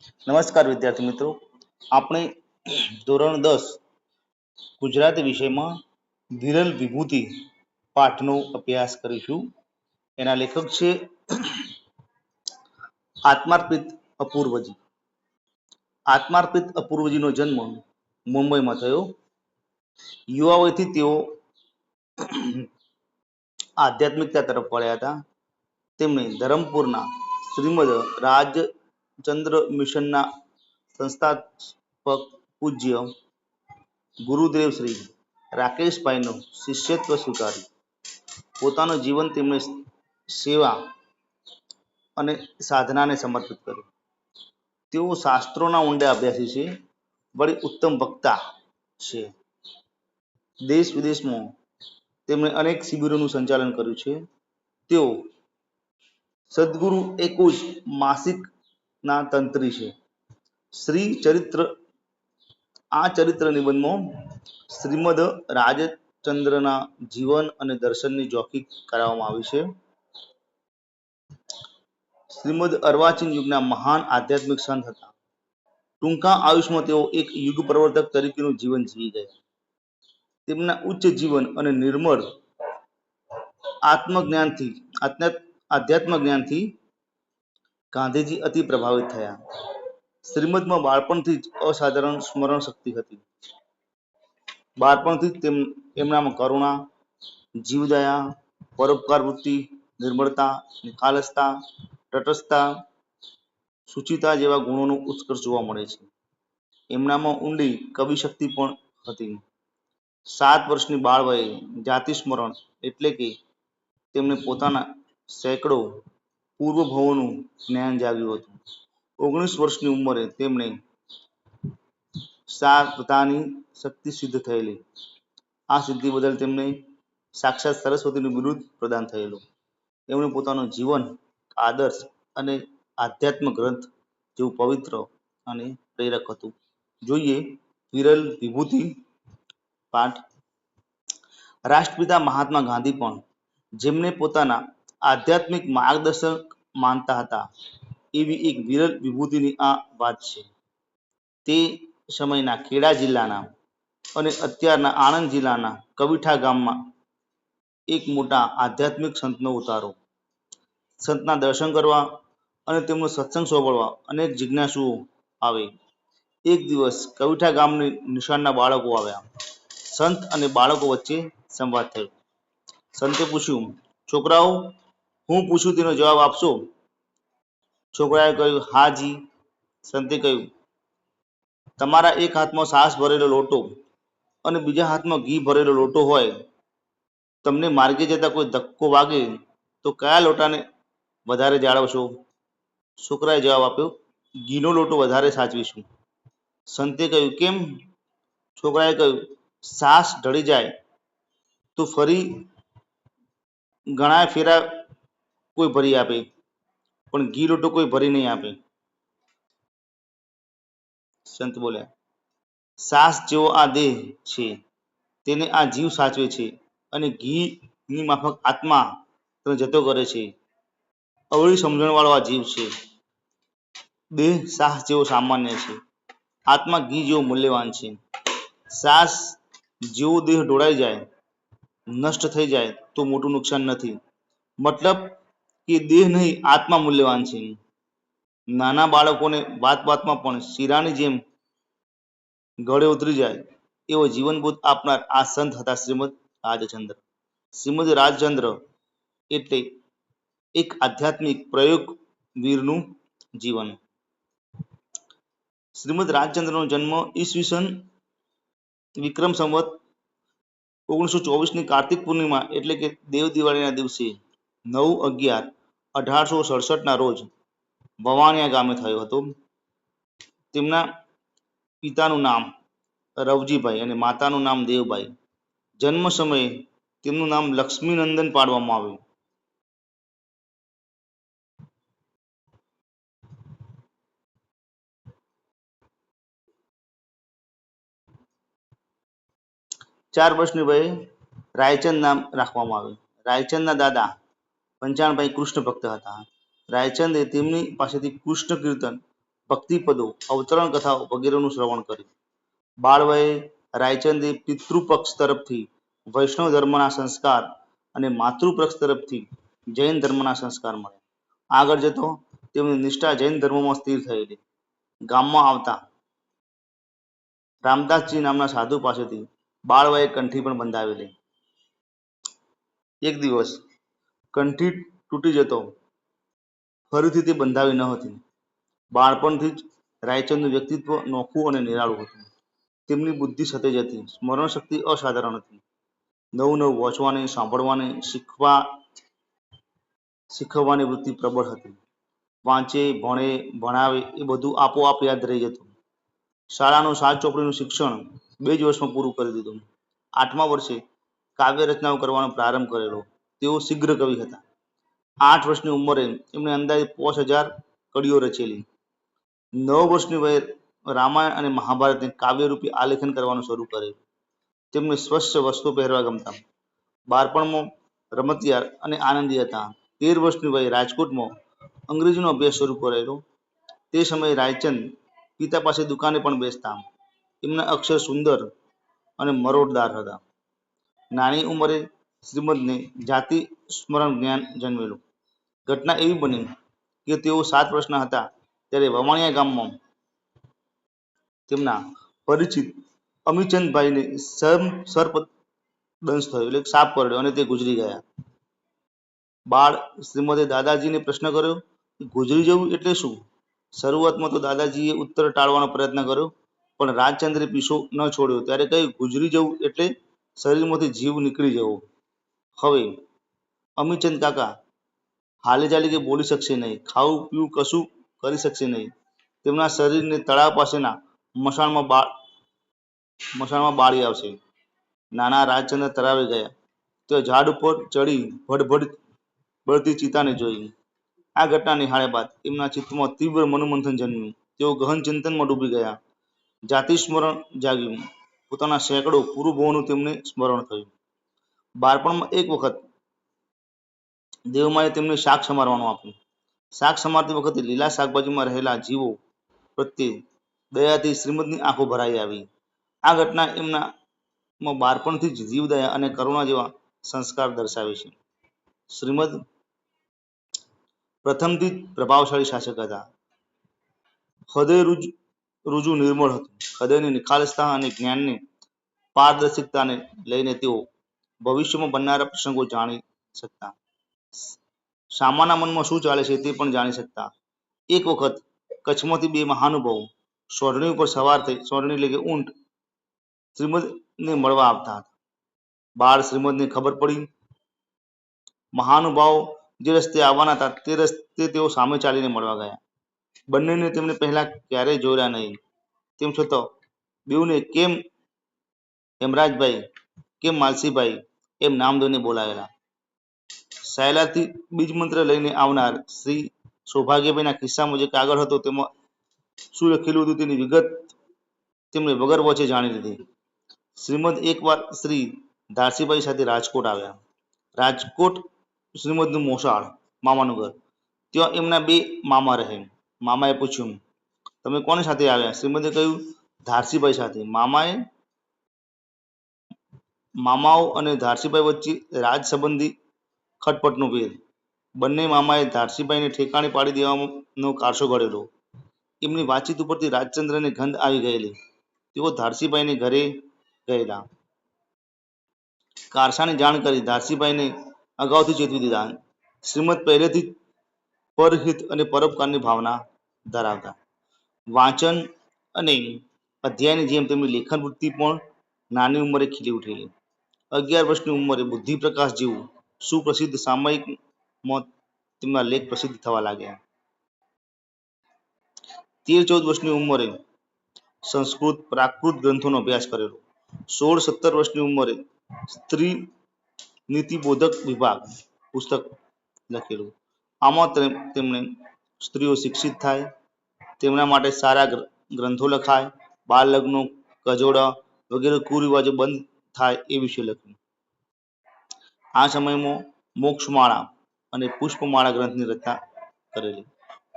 નમસ્કાર વિદ્યાર્થી મિત્રો, આપણે ધોરણ 10 ગુજરાતી વિષયમાં વિરલ વિભૂતિ પાઠનો અભ્યાસ કરીશું. એના લેખક છે આત્માર્પિત અપૂર્વજી. આત્માર્પિત અપૂર્વજીનો જન્મ મુંબઈમાં થયો. યુવાવયથી તેઓ આધ્યાત્મિકતા તરફ વળ્યા હતા. તેમણે ધરમપુરના શ્રીમદ રાજચંદ્ર મિશનના સંસ્થાપક પૂજ્ય ગુરુદેવ શ્રી રાકેશભાઈનો શિષ્યત્વ સ્વીકાર્યું. પોતાનું જીવન તેમણે સેવા અને સાધનાને સમર્પિત કર્યું. તેઓ શાસ્ત્રોના ઊંડા અભ્યાસી છે, વળી ઉત્તમ વક્તા છે. દેશ વિદેશમાં તેમણે અનેક શિબિરોનું સંચાલન કર્યું છે. તેઓ સદગુરુ એકોજ માસિકના તંત્રી છે. શ્રી ચરિત્ર આ ચરિત્ર નિબંધમાં શ્રીમદ રાજચંદ્રના જીવન અને દર્શનની ઝોકી કરાવવામાં આવી છે. શ્રીમદ અર્વાચીન યુગના મહાન આધ્યાત્મિક સંત હતા. ટૂંકા આયુષ્યમાં તેઓ એક યુગ પ્રવર્તક તરીકેનું જીવન જીવી ગયા. તેમના ઉચ્ચ જીવન અને નિર્મળ આધ્યાત્મ જ્ઞાનથી ગાંધીજી અતિ પ્રભાવિત થયા. શ્રીમદમાં બાળપણથી જ અસાધારણ સ્મરણ શક્તિ હતી. બાળપણથી જ એમનામાં કરુણા, જીવદયા, પરોપકાર વૃત્તિ, નિર્મળતા, નિખાલસતા, તટસ્થતા, શુચિતા જેવા ગુણોનો ઉત્કર્ષ જોવા મળે છે. એમનામાં ઊંડી કવિ શક્તિ પણ હતી. 7 વર્ષની બાળ વયે જાતિસ્મરણ એટલે કે તેમને પોતાના સેંકડો પૂર્વભવોનું જ્ઞાન જાગ્યું હતું. 19 વર્ષની ઉંમરે તેમણે સારતાની શક્તિ સિદ્ધ થયેલી. આ સિદ્ધિ બદલ તેમને સાક્ષાત સરસ્વતીનું બિરુદ પ્રદાન થયેલું. એમણે પોતાનું જીવન આદર્શ અને આધ્યાત્મ ગ્રંથ જેવું પવિત્ર અને પ્રેરક હતું. જોઈએ વિરલ વિભૂતિ પાઠ. રાષ્ટ્રપિતા મહાત્મા ગાંધી પણ જેમને પોતાના આધ્યાત્મિક માર્ગદર્શક માનતા હતા, એવી એક વિરલ વિભૂતિની આ વાત છે. તે સમયના ખેડા જિલ્લાના અને અત્યારના આણંદ જિલ્લાના કવિઠા ગામમાં એક મોટા આધ્યાત્મિક સંતનો ઉતારો. સંતના દર્શન કરવા અને તેમનો સત્સંગ સાંભળવા અનેક જિજ્ઞાસુઓ આવે. એક દિવસ કવિઠા ગામની નિશાળના બાળકો આવ્યા. સંત અને બાળકો વચ્ચે સંવાદ થયો. સંતે પૂછ્યું, છોકરાઓ, હું પૂછું તેનો જવાબ આપશો? છોકરાએ કહ્યું, હા જી. સંતે કહ્યું, તમારા એક હાથમાં છાશ ભરેલો લોટો અને બીજા હાથમાં ઘી ભરેલો લોટો હોય, તમને માર્ગે જતા કોઈ ધક્કો વાગે તો કયા લોટાને વધારે જાળવશો? છોકરાએ જવાબ આપ્યો, ઘીનો લોટો વધારે સાચવીશું. સંતે કહ્યું, કેમ? છોકરાએ કહ્યું, છાશ ઢળી જાય તો ફરી ઘણા ફેરા કોઈ ભરી આપે, પણ ઘી લોટો કોઈ ભરી નહીં આપે. સંત બોલ્યા, છાશ જેવો આ દેહ છે, તેને આ જીવ સાચવે છે, અને ઘીની માફક આત્મા તેને જતો કરે છે. અવળી સમજણવાળો આ જીવ છે. દેહ છાશ જેવો સામાન્ય છે, આત્મા ઘી જેવો મૂલ્યવાન છે. છાશ જેવો દેહ ઢોળાઈ જાય, નષ્ટ થઈ જાય તો મોટું નુકસાન નથી. મતલબ કે દેહ નહીં, આત્મા મૂલ્યવાન છે. નાના બાળકોને વાત વાતમાં પણ શીરાની જેમ ગળે ઉતરી જાય એવો જીવનબોધ આપનાર આ સંત હતા શ્રીમદ રાજચંદ્ર. શ્રીમદ રાજચંદ્ર એટલે એક આધ્યાત્મિક પ્રયોગવીરનું જીવન. શ્રીમદ રાજચંદ્રનો જન્મ ઈસવીસન વિક્રમ સંવત 1924ની કાર્તિક પૂર્ણિમા એટલે કે દેવ દિવાળીના દિવસે 9/11/1867ના રોજ ભવાણિયા ગામે થયો હતો. તેમના પિતાનું નામ રવજીભાઈ અને માતાનું નામ દેવબાઈ. જન્મ સમયે તેમનું નામ લક્ષ્મીનંદન પાડવામાં આવ્યું. ચાર વર્ષની વયે રાયચંદ નામ રાખવામાં આવ્યું. રાયચંદના દાદા પંચાણભાઈ કૃષ્ણ ભક્ત હતા. રાયચંદે તેમની પાસેથી કૃષ્ણ કીર્તન ભક્તિપદો, અવતરણ કથાઓ વગેરેનું શ્રવણ કર્યું. બાળવયે રાયચંદે પિતૃપક્ષ તરફથી વૈષ્ણવ ધર્મના સંસ્કાર અને માતૃપક્ષ તરફથી જૈન ધર્મના સંસ્કાર મળ્યા. આગળ જતો તેમની નિષ્ઠા જૈન ધર્મમાં સ્થિર થયેલી. ગામમાં આવતા રામદાસજી નામના સાધુ પાસેથી બાળવયે કંઠી પણ બંધાવેલી. એક દિવસ કંઠી તૂટી જતો ફરીથી તે બંધાવી ન હતી. બાળપણથી જ રાયચંદનું વ્યક્તિત્વ નોખું અને નિરાળું હતું. તેમની બુદ્ધિ સતેજ હતી, સ્મરણ શક્તિ અસાધારણ હતી. નવું નવું વાંચવાની, સાંભળવાની, શીખવવાની વૃત્તિ પ્રબળ હતી. વાંચે, ભણે, ભણાવે એ બધું આપોઆપ યાદ રહી જતું. શાળાનું 7 ચોપડીનું શિક્ષણ 2 જ વર્ષમાં પૂરું કરી દીધું. 8મા વર્ષે કાવ્ય રચનાઓ કરવાનો પ્રારંભ કરેલો. તેઓ શીઘ્ર કવિ હતા. 8 વર્ષની ઉંમરે એમણે અંદાજે 5000 કડીઓ રચેલી. 9 વર્ષની વયે રામાયણ અને મહાભારતને કાવ્યરૂપી આલેખન કરવાનું શરૂ કરેલું. તેમને સ્વચ્છ વસ્ત્રો પહેરવા ગમતા. બાળપણમાં રમતિયાળ અને આનંદી હતા. 13 વર્ષની વયે રાજકોટમાં અંગ્રેજીનો અભ્યાસ શરૂ કરેલો. તે સમયે રાયચંદ પિતા પાસે દુકાને પણ બેસતા. એમના અક્ષર સુંદર અને મરોડદાર હતા. નાની ઉંમરે શ્રીમદને જાતિ સ્મરણ જ્ઞાન જન્મેલું. ઘટના એવી બની કે તેઓ 7 વર્ષના હતા ત્યારે વવાણિયા ગામમાં તેમના પરિચિત અમીચંદભાઈને સર્પદંશ થયો, એટલે સાપ કરડ્યો અને તે ગુજરી ગયા. બાળ શ્રીમદે દાદાજીને પ્રશ્ન કર્યો કે ગુજરી જવું એટલે શું? શરૂઆતમાં તો દાદાજીએ ઉત્તર ટાળવાનો પ્રયત્ન કર્યો, પણ રાજચંદ્રે પીછો ન છોડ્યો. ત્યારે કહ્યું, ગુજરી જવું એટલે શરીરમાંથી જીવ નીકળી જવો. હવે અમીચંદ કાકા હાલી ચાલી કે બોલી શકશે નહીં, ખાવું પીવું કશું કરી શકશે નહીં. તેમના શરીરને તળાવ પાસેના મશાણમાં બાળી આવશે. નાના રાજચંદ્ર તળાવે ગયા. તેઓ ઝાડ ઉપર ચડી ભડભડ બળતી ચિતાને જોઈ. આ ઘટના નિહાળ્યા બાદ એમના ચિત્તમાં તીવ્ર મનોમંથન જન્મ્યું. તેઓ ગહન ચિંતનમાં ડૂબી ગયા. જાતિ સ્મરણ જાગ્યું. પોતાના સેંકડો પૂર્વભોનું તેમને સ્મરણ થયું. બાળપણમાં એક વખત દેવમાએ તેમને શાક સમારવાનું આપ્યું. શાક સમારતી વખતે લીલા શાકભાજીમાં રહેલા જીવો પ્રત્યે દયાથી શ્રીમદની આંખો ભરાઈ આવી. આ ઘટના એમનામાં બાળપણથી જ જીવદયા અને કરુણા જેવા સંસ્કાર દર્શાવે છે. શ્રીમદ પ્રથમથી જ પ્રભાવશાળી શાસક હતા. હૃદય રુજુ નિર્મળ હતું. હૃદયની નિખાલસતા અને જ્ઞાનની પારદર્શિકતાને લઈને તેઓ ભવિષ્યમાં બનનારા પ્રસંગો જાણી શકતા. સામાના મનમાં શું ચાલે છે તે પણ જાણી શકતા. એક વખત કચ્છમાંથી 2 મહાનુભાવો સોરણી ઉપર સવાર થઈ, સોરણી એટલે કે ઊંટ, શ્રીમદને મળવા આવતા હતા. બાળ શ્રીમદને ખબર પડી. મહાનુભાવો જે રસ્તે આવવાના હતા તે રસ્તે તેઓ સામે ચાલીને મળવા ગયા. બંનેને તેમને પહેલા ક્યારેય જોયા નહીં. તેમ છતાં બેઉને કેમ હેમરાજભાઈ, કેમ માલસીભાઈ એમ નામ દઈને બોલાવેલા. સાયલાથી બીજ મંત્ર લઈને આવનાર શ્રી સૌભાગ્યભાઈના ખિસ્સામાં જે કાગળ હતો તેમાં શું લખેલું હતું તેની વિગત તેમણે વગર વચ્ચે જાણી લીધી. શ્રીમદ એકવાર શ્રી ધારસીભાઈ સાથે રાજકોટ આવ્યા. રાજકોટ શ્રીમદનું મોસાળ, મામાનું ઘર. ત્યાં એમના 2 મામા રહે. મામાએ પૂછ્યું, તમે કોની સાથે આવ્યા? શ્રીમદે કહ્યું, ધારસીભાઈ સાથે. મામાઓ અને ધારસીભાઈ વચ્ચે રાજ સંબંધી ખટપટનો વેર. બંને મામાએ ધારસીભાઈને ઠેકાણે પાડી દેવાનો કારસો ઘડેલો. એમની વાતચીત ઉપરથી રાજચંદ્રને ગંધ આવી ગયેલી. તેઓ ધારસીભાઈને ઘરે ગયેલા. કારસાની જાણ કરી ધારસીભાઈને અગાઉથી ચેતવી દીધા. શ્રીમદ પહેલેથી જ પરહિત અને પરોપકારની ભાવના ધરાવતા. વાંચન અને અધ્યાયની જેમ તેમની લેખન વૃત્તિ પણ નાની ઉંમરે ખીલી ઉઠેલી. 11 વર્ષની ઉંમરે બુદ્ધિપ્રકાશ જેવું સુપ્રસિદ્ધ સામયિકમાં તેમના લેખ પ્રસિદ્ધ થવા લાગ્યા. 13-14 વર્ષની ઉંમરે સંસ્કૃત પ્રાકૃત ગ્રંથોનો અભ્યાસ કરેલો. 16-17 વર્ષની ઉંમરે સ્ત્રી નીતિબોધક વિભાગ પુસ્તક લખેલું. આમાં તેમણે સ્ત્રીઓ શિક્ષિત થાય, તેમના માટે સારા ગ્રંથો લખાય, બાળ લગ્નો, કજોડા વગેરે કુરિવાજો બંધ થાય એ વિશે લખ્યું. આ સમયમાં મોક્ષમાળા અને પુષ્પમાળા ગ્રંથની રચના કરેલી.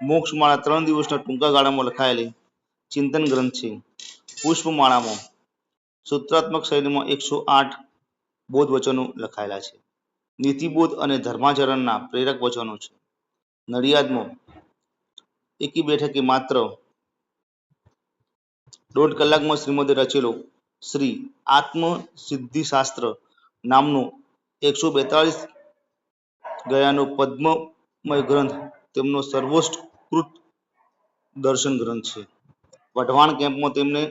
મોક્ષમાળા 3 દિવસના ટૂંકા ગાળામાં લખાયેલી ચિંતન ગ્રંથ છે. પુષ્પમાળામાં સૂત્રાત્મક શૈલીમાં 108 બોધ વચનો લખાયેલા છે. નીતિબોધ અને ધર્માચરણના પ્રેરક વચનો છે. નડિયાદમાં એકી બેઠકે માત્ર 1.5 કલાકમાં શ્રીમદે રચેલો શ્રી આત્મસિદ્ધિશાસ્ત્ર નામનો 142 ગયાનો પદ્મમય ગ્રંથ તેમનો સર્વોત્કૃષ્ટ દર્શન ગ્રંથ છે. વઢવાણ કેમ્પમાં તેમને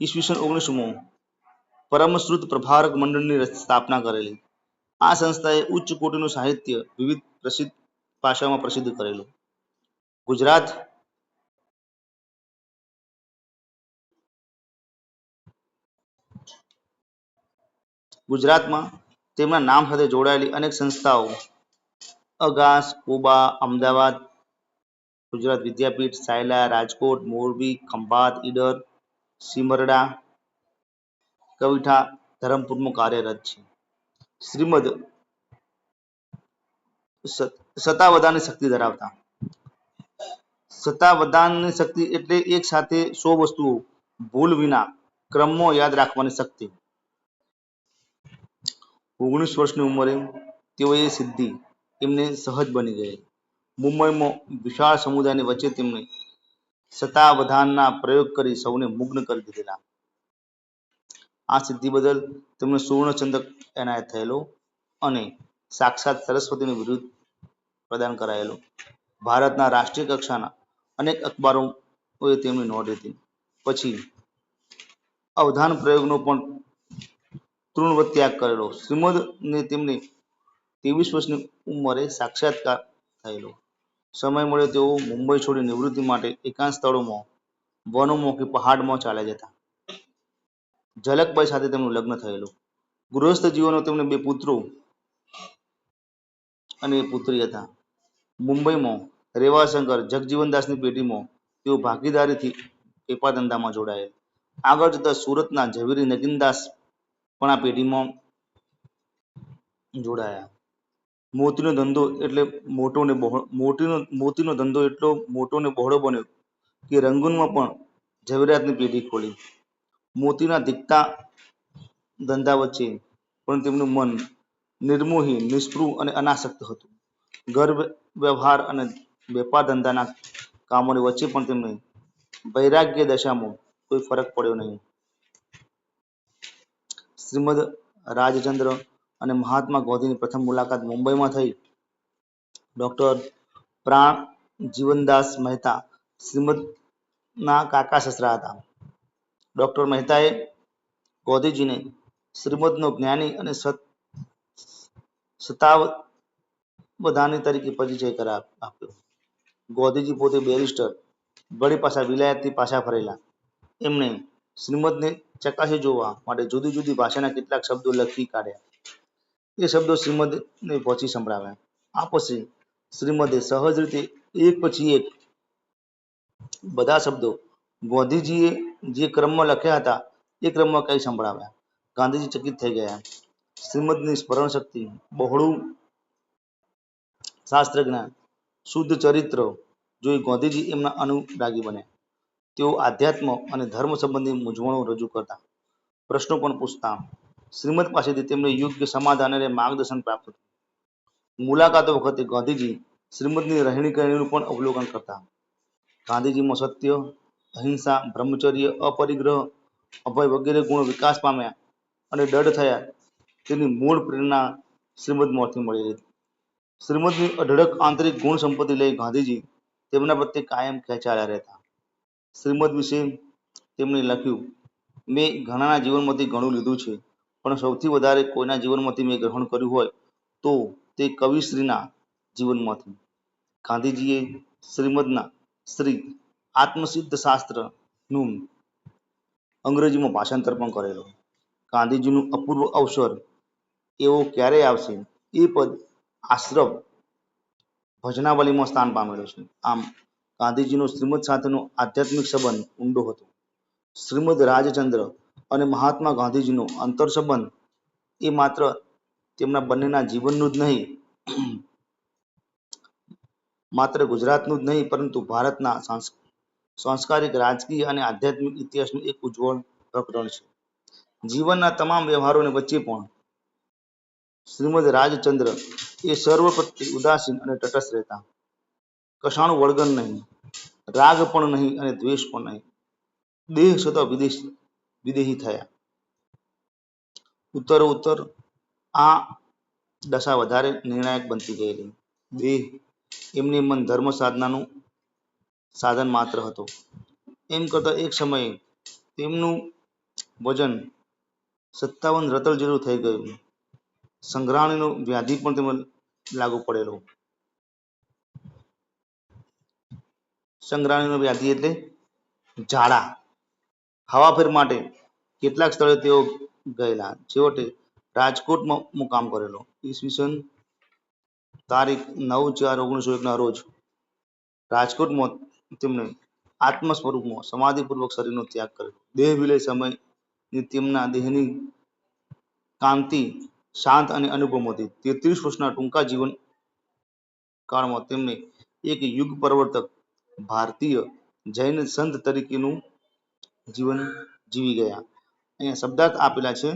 ઈસવીસન 19માં પરમશ્રુત પ્રભારક મંડળની સ્થાપના કરેલી. આ સંસ્થાએ ઉચ્ચ કોટીનું સાહિત્ય વિવિધ પ્રસિદ્ધ ભાષામાં પ્રસિદ્ધ કરેલું. ગુજરાતમાં તેમના નામ સાથે જોડાયેલી અનેક સંસ્થાઓ અગાસ, કોબા, અમદાવાદ, ગુજરાત વિદ્યાપીઠ, સાયલા, રાજકોટ, મોરબી, ખંભાત, ઈડર, સિમરડા, કવિઠા, ધરમપુરમાં કાર્યરત છે. શ્રીમદ સતાવધાની શક્તિ ધરાવતા. સતાવધાનની શક્તિ એટલે એક સાથે 100 વસ્તુઓ ભૂલ વિના ક્રમમાં યાદ રાખવાની શક્તિ. 19 વર્ષની ઉંમરે તેઓએ સિદ્ધિ એમને સહજ બની ગઈ. મુંબઈમાં વિશાળ સમુદાયની વચ્ચે તેમણે સતાવધાનના પ્રયોગ કરી સૌને મુગ્ન કરી દીધેલા. આ સિદ્ધિ બદલ તેમને સુવર્ણચંદ્રક એનાયત થયેલો અને સાક્ષાત સરસ્વતીનું બિરુદ પ્રદાન કરાયેલું. ભારતના રાષ્ટ્રીય કક્ષાના અનેક અખબારોએ તેમની નોંધ લીધી. પછી અવધાન પ્રયોગનો પણ તૃણવત ત્યાગ કરેલો. શ્રીમદને તેમની 23 વર્ષની ઉંમરે સાક્ષાત્કાર થયેલો. સમય મળે તેઓ મુંબઈ છોડી નિવૃત્તિ માટે એકાંત સ્થળોમાં, વનોમાં કે પહાડમાં ચાલ્યા જતા. ઝલકબાઈ સાથે તેમનું લગ્ન થયેલું. ગૃહસ્થ જીવનમાં તેમને 2 પુત્રો અને પુત્રી હતા. મુંબઈમાં રેવાશંકર જગજીવનદાસની પેઢીમાં તેઓ ભાગીદારીથી વેપાર ધંધામાં જોડાયેલ. આગળ જતા સુરતના ઝવેરી નગીનદાસ પણ આ પેઢીમાં જોડાયા. મોતીનો ધંધો એટલો મોટો ને બહોળો બન્યો કે રંગૂનમાં પણ ઝવેરાતની પેઢી ખોલી. મોતીના ધીકતા ધંધા વચ્ચે પણ તેમનું મન નિર્મોહી, નિષ્પૃહ અને અનાસક્ત હતું. ઘર વ્યવહાર અને વેપાર ધંધાના કામોની વચ્ચે પણ તેમને વૈરાગ્ય દશામાં કોઈ ફરક પડ્યો નહીં. શ્રીમદ રાજચંદ્ર અને મહાત્મા ગાંધીની પ્રથમ મુલાકાત મુંબઈમાં થઈ. ડોક્ટર પ્રાણ જીવનદાસ મહેતા શ્રીમદના કાકા સસરા હતા. ડોક્ટર મહેતાએ ગાંધીજીને શ્રીમદનો જ્ઞાની અને સતાવધાની તરીકે પરિચય આપ્યો. ગાંધીજી પોતે બેરિસ્ટર, વળી પાછા વિલાયતથી પાછા ફરેલા. એમણે શ્રીમદને ચકાસી જોવા માટે જુદી જુદી ભાષાના કેટલાક શબ્દો લખી કાઢ્યા. એ શબ્દો શ્રીમદને પહોંચી સંભળાવ્યા. આ પછી શ્રીમદે સહજ રીતે એક પછી એક બધા શબ્દો ગાંધીજીએ જે ક્રમમાં લખ્યા હતા એ ક્રમમાં કહી સંભળાવ્યા. ગાંધીજી ચકિત થઈ ગયા. શ્રીમદની સ્મરણ શક્તિ, બહોળું શાસ્ત્ર જ્ઞાન, શુદ્ધ ચરિત્ર જોઈ ગાંધીજી એમના અનુરાગી બન્યા. તેઓ આધ્યાત્મ અને ધર્મ સંબંધી મૂંઝવણો રજૂ કરતા, પ્રશ્નો પણ પૂછતા. શ્રીમદ પાસેથી તેમને યોગ્ય સમાધાન અને માર્ગદર્શન પ્રાપ્ત થયું. મુલાકાતો વખતે ગાંધીજી શ્રીમદની રહેણી કહેણીનું પણ અવલોકન કરતા. ગાંધીજીમાં સત્ય, અહિંસા, બ્રહ્મચર્ય, અપરિગ્રહ, અભય વગેરે ગુણો વિકાસ પામ્યા અને દૃઢ થયા. તેની મૂળ પ્રેરણા શ્રીમદમાંથી મળી હતી. શ્રીમદની અઢળક આંતરિક ગુણ સંપત્તિ લઈ ગાંધીજી તેમના પ્રત્યે કાયમ ખેંચાયેલા રહેતા. શ્રીમદ વિશે તેમણે લખ્યું, મેં ઘણાના જીવનમાંથી ઘણું લીધું છે, પણ સૌથી વધારે કોઈના જીવનમાંથી મેં ગ્રહણ કર્યું હોય તો તે કવિશ્રીના જીવનમાંથી. ગાંધીજીએ શ્રીમદના શ્રી આત્મસિદ્ધ શાસ્ત્રનું અંગ્રેજીમાં ભાષાંતર પણ કરેલું. ગાંધીજીનું અપૂર્વ અવસર એવો ક્યારેય આવશે એ પદ આશ્રમ ભજનાવલીમાં સ્થાન પામેલો છે. આમ ગાંધીજીનો શ્રીમદ સાથેનો આધ્યાત્મિક સંબંધ ઊંડો હતો. શ્રીમદ રાજચંદ્ર અને મહાત્મા ગાંધીજીનો અંતર સંબંધ એ માત્ર તેમના બંનેના જીવનનું જ નહીં, માત્ર ગુજરાતનું જ નહીં પરંતુ ભારતના સાંસ્કારિક, રાજકીય અને આધ્યાત્મિક ઇતિહાસનું એક ઉજ્જવળ પ્રકરણ છે. જીવનના તમામ વ્યવહારોની વચ્ચે પણ શ્રીમદ રાજચંદ્ર એ સર્વ પ્રત્યે ઉદાસીન અને તટસ્થ રહેતા. કશાનું વળગન નહીં, રાગ પણ નહીં અને દ્વેષ પણ નહીં. દેહ છતાં વિદેહી થયા. ઉત્તરોત્તર આ દશા વધારે નિર્ણાયક બનતી ગયેલી. દેહ એમને મન ધર્મ સાધનાનું સાધન માત્ર હતો. એમ કરતા એક સમયે તેમનું વજન 57 રતલ જેટલું થઈ ગયું. સંઘરાણીનો વ્યાધિ પણ તેમને લાગુ પડેલો. સંઘરાણીનો વ્યાધિ એટલે ઝાડા. હવાફેર માટે કેટલાક સ્થળે તેઓ ગયેલા. છેવટે રાજકોટમાં મુકામ કરેલો. ઈસવીસન તારીખ 9/4/1901 ના રોજ રાજકોટમાં તેમણે આત્મ સ્વરૂપમાં સમાધિપૂર્વક શરીરનો ત્યાગ કર્યો. દેહ વિલય સમયે તેમના દેહની કાંતિ શાંત અને અનુપમ હતી. 33 વર્ષના ટૂંકા જીવન કાળમાં તેમને એક યુગ પ્રવર્તક ભારતીય જૈન સંત તરીકેનું જીવન જીવી ગયા. અહીંયા શબ્દાર્થ આપેલા છે,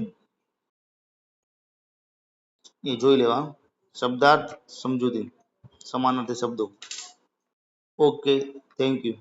એ જોઈ લેવા. શબ્દાર્થ સમજૂતી સમાનાર્થી શબ્દો. Okay, thank you.